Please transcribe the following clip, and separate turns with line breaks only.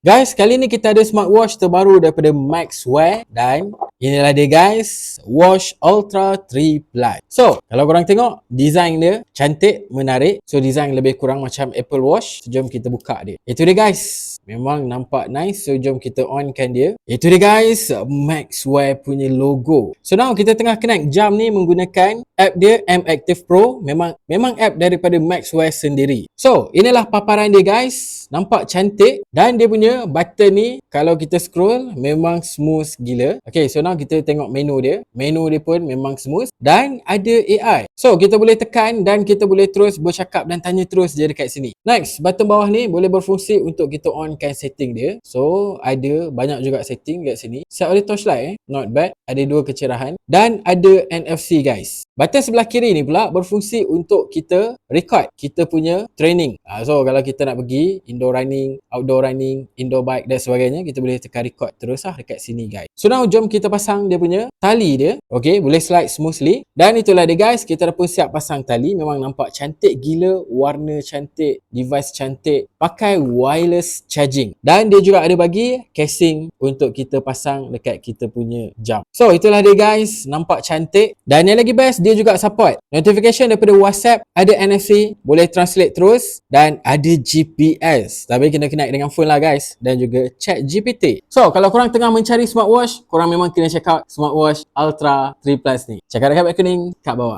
Guys, kali ni kita ada smartwatch terbaru daripada Maxwear dan inilah dia guys, Watch Ultra 3 Plus. So, kalau korang tengok design dia cantik, menarik. So, design lebih kurang macam Apple Watch. So, jom kita buka dia. Itu dia guys. Memang nampak nice. So, jom kita onkan dia. Itu dia guys, Maxwear punya logo. So, now kita tengah connect jam ni menggunakan app dia M Active Pro. Memang app daripada Maxwear sendiri. So, inilah paparan dia guys. Nampak cantik dan dia punya button ni kalau kita scroll memang smooth gila. Okay, so now kita tengok menu dia. Menu dia pun memang smooth dan ada AI. So, kita boleh tekan dan kita boleh terus bercakap dan tanya terus je dekat sini. Next, button bawah ni boleh berfungsi untuk kita onkan setting dia. So, ada banyak juga setting kat sini. Set oleh torchlight not bad. Ada dua kecerahan dan ada NFC guys. Button sebelah kiri ni pula berfungsi untuk kita record kita punya training. So, kalau kita nak pergi indoor running, outdoor running, indoor bike dan sebagainya, kita boleh tekan record terus lah dekat sini guys. So now jom kita pasang dia punya tali dia. Okay, boleh slide smoothly. Dan itulah dia guys, kita dah pun siap pasang tali. Memang nampak cantik gila, warna cantik, device cantik, pakai wireless charging. Dan dia juga ada bagi casing untuk kita pasang dekat kita punya jam. So itulah dia guys, nampak cantik. Dan yang lagi best, dia juga support notification daripada WhatsApp, ada NFC, boleh translate terus dan ada GPS. Tapi kena connect dengan phone lah guys, dan juga chat GPT. So kalau korang tengah mencari smartwatch, korang memang kena check out smartwatch Ultra 3 Plus ni. Check out dekat beg kuning kat bawah.